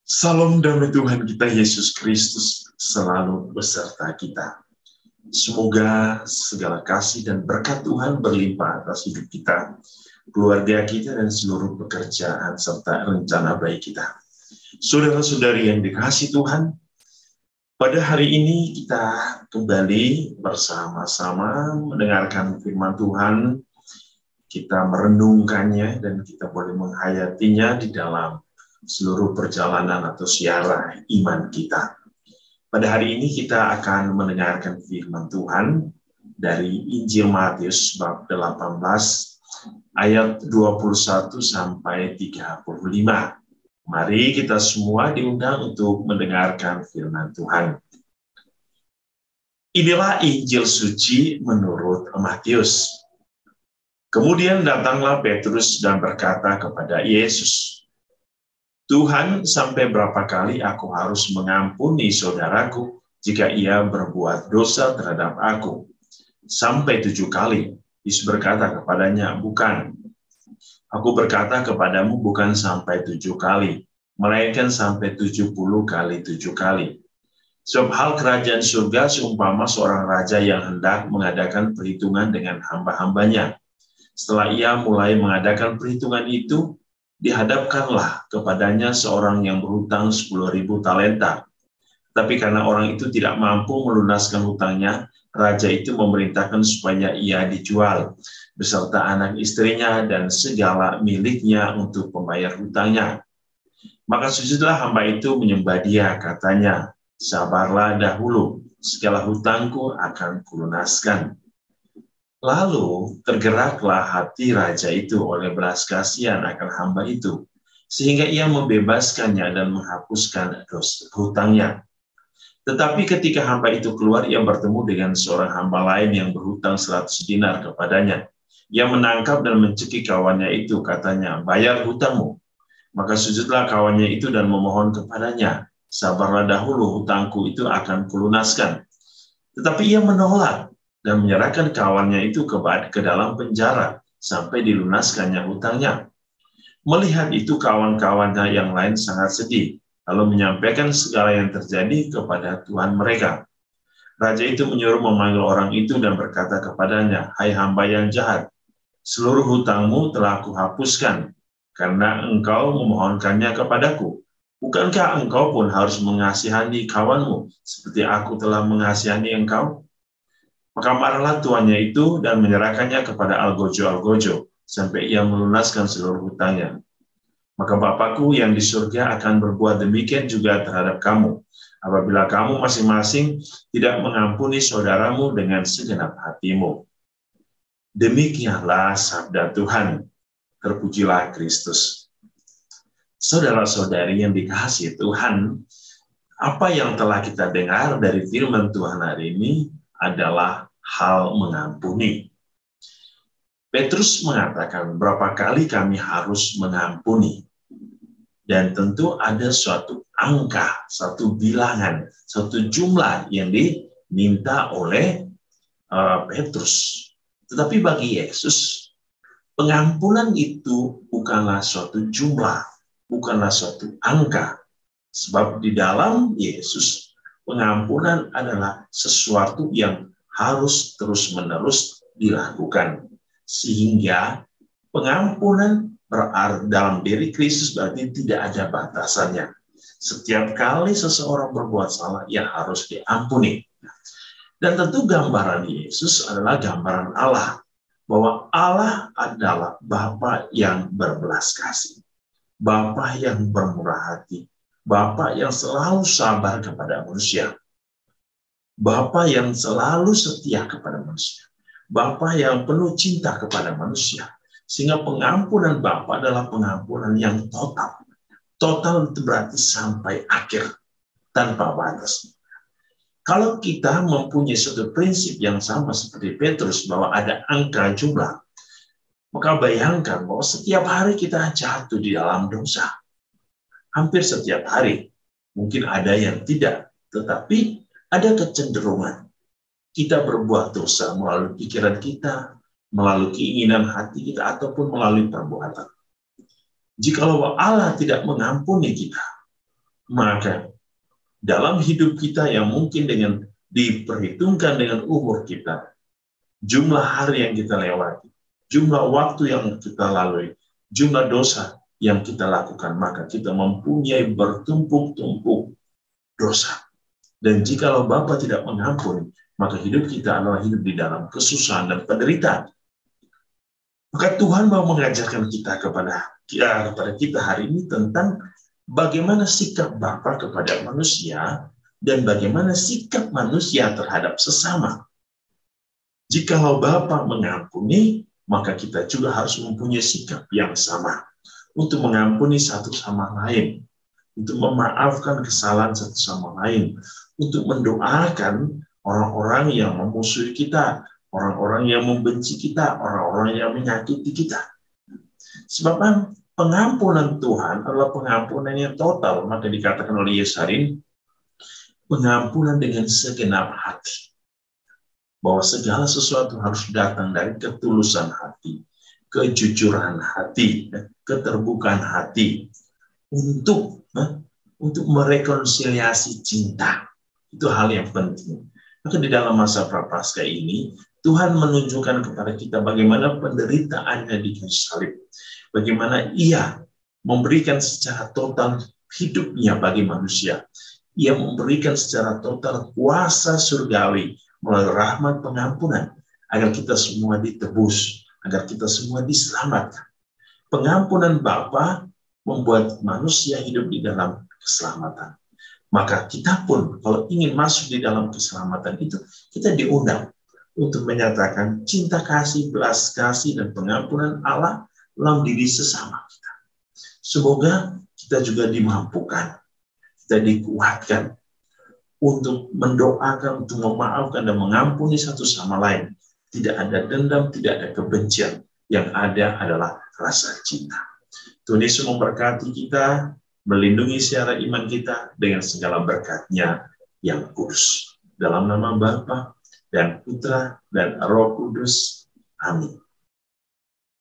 Salam damai Tuhan kita Yesus Kristus selalu beserta kita. Semoga segala kasih dan berkat Tuhan berlimpah atas hidup kita, keluarga kita, dan seluruh pekerjaan serta rencana baik kita. Saudara-saudari yang dikasihi Tuhan, pada hari ini kita kembali bersama-sama mendengarkan firman Tuhan. Kita merenungkannya dan kita boleh menghayatinya di dalam seluruh perjalanan atau siara iman kita. Pada hari ini kita akan mendengarkan firman Tuhan dari Injil Matius bab 18 ayat 21 sampai 35. Mari kita semua diundang untuk mendengarkan firman Tuhan. Inilah Injil suci menurut Matius. Kemudian datanglah Petrus dan berkata kepada Yesus, "Tuhan, sampai berapa kali aku harus mengampuni saudaraku jika ia berbuat dosa terhadap aku? Sampai 7 kali?" Yesus berkata kepadanya, "Bukan. Aku berkata kepadamu bukan sampai 7 kali, melainkan sampai 70 kali 7 kali. Sebab hal kerajaan surga seumpama seorang raja yang hendak mengadakan perhitungan dengan hamba-hambanya. Setelah ia mulai mengadakan perhitungan itu, dihadapkanlah kepadanya seorang yang berhutang 10.000 talenta. Tapi karena orang itu tidak mampu melunaskan hutangnya, raja itu memerintahkan supaya ia dijual, beserta anak istrinya dan segala miliknya untuk membayar hutangnya. Maka sujudlah hamba itu menyembah dia, katanya, 'Sabarlah dahulu, segala hutangku akan kulunaskan.' Lalu tergeraklah hati raja itu oleh belas kasihan akan hamba itu, sehingga ia membebaskannya dan menghapuskan dosa hutangnya. Tetapi ketika hamba itu keluar, ia bertemu dengan seorang hamba lain yang berhutang 100 dinar kepadanya. Ia menangkap dan mencekik kawannya itu, katanya, 'Bayar hutangmu.' Maka sujudlah kawannya itu dan memohon kepadanya, 'Sabarlah dahulu, hutangku itu akan kulunaskan.' Tetapi ia menolak dan menyerahkan kawannya itu ke dalam penjara sampai dilunaskannya hutangnya. Melihat itu kawan-kawannya yang lain sangat sedih, lalu menyampaikan segala yang terjadi kepada Tuhan mereka. Raja itu menyuruh memanggil orang itu dan berkata kepadanya, 'Hai hamba yang jahat, seluruh hutangmu telah kuhapuskan karena engkau memohonkannya kepadaku. Bukankah engkau pun harus mengasihani kawanmu seperti aku telah mengasihani engkau?' Maka marahlah tuannya itu dan menyerahkannya kepada algojo-algojo sampai ia melunaskan seluruh hutangnya. Maka Bapakku yang di surga akan berbuat demikian juga terhadap kamu, apabila kamu masing-masing tidak mengampuni saudaramu dengan segenap hatimu." Demikianlah sabda Tuhan. Terpujilah Kristus. Saudara-saudari yang dikasihi Tuhan, apa yang telah kita dengar dari firman Tuhan hari ini adalah hal mengampuni. Petrus mengatakan, berapa kali kami harus mengampuni? Dan tentu ada suatu angka, satu bilangan, satu jumlah yang diminta oleh Petrus. Tetapi bagi Yesus, pengampunan itu bukanlah suatu jumlah, bukanlah suatu angka. Sebab di dalam Yesus, pengampunan adalah sesuatu yang harus terus-menerus dilakukan. Sehingga pengampunan berarti dalam diri Kristus berarti tidak ada batasannya. Setiap kali seseorang berbuat salah, ia harus diampuni. Dan tentu gambaran Yesus adalah gambaran Allah. Bahwa Allah adalah Bapa yang berbelas kasih. Bapa yang bermurah hati. Bapa yang selalu sabar kepada manusia. Bapa yang selalu setia kepada manusia. Bapa yang penuh cinta kepada manusia. Sehingga pengampunan Bapa adalah pengampunan yang total. Total itu berarti sampai akhir. Tanpa batas. Kalau kita mempunyai suatu prinsip yang sama seperti Petrus, bahwa ada angka jumlah, maka bayangkan bahwa setiap hari kita jatuh di dalam dosa. Hampir setiap hari. Mungkin ada yang tidak. Tetapi ada kecenderungan. Kita berbuat dosa melalui pikiran kita, melalui keinginan hati kita, ataupun melalui perbuatan. Jikalau Allah tidak mengampuni kita, Maka dalam hidup kita yang mungkin dengan diperhitungkan dengan umur kita, jumlah hari yang kita lewati, jumlah waktu yang kita lalui, jumlah dosa yang kita lakukan, maka kita mempunyai bertumpuk-tumpuk dosa. Dan jikalau Bapa tidak mengampuni, maka hidup kita adalah hidup di dalam kesusahan dan penderitaan. Maka Tuhan mau mengajarkan kita kepada kita hari ini tentang bagaimana sikap Bapa kepada manusia dan bagaimana sikap manusia terhadap sesama. Jikalau Bapa mengampuni, maka kita juga harus mempunyai sikap yang sama untuk mengampuni satu sama lain, untuk memaafkan kesalahan satu sama lain, untuk mendoakan orang-orang yang memusuhi kita, orang-orang yang membenci kita, orang-orang yang menyakiti kita. Sebab pengampunan Tuhan adalah pengampunan yang total. Maka dikatakan oleh Yesus hari ini, pengampunan dengan segenap hati. Bahwa segala sesuatu harus datang dari ketulusan hati, kejujuran hati, keterbukaan hati, untuk merekonsiliasi cinta. Itu hal yang penting. Maka di dalam masa Prapaskah ini, Tuhan menunjukkan kepada kita bagaimana penderitaannya di kayu salib. Bagaimana Ia memberikan secara total hidupnya bagi manusia. Ia memberikan secara total kuasa surgawi melalui rahmat pengampunan, agar kita semua ditebus, agar kita semua diselamatkan. Pengampunan Bapa membuat manusia hidup di dalam keselamatan. Maka kita pun kalau ingin masuk di dalam keselamatan itu, kita diundang untuk menyatakan cinta kasih, belas kasih, dan pengampunan Allah dalam diri sesama kita. Semoga kita juga dimampukan, kita dikuatkan untuk mendoakan, untuk memaafkan dan mengampuni satu sama lain. Tidak ada dendam, tidak ada kebencian. Yang ada adalah rasa cinta. Tuhan Yesus memberkati kita, melindungi secara iman kita dengan segala berkat-Nya yang kudus. Dalam nama Bapa dan Putra dan Roh Kudus. Amin.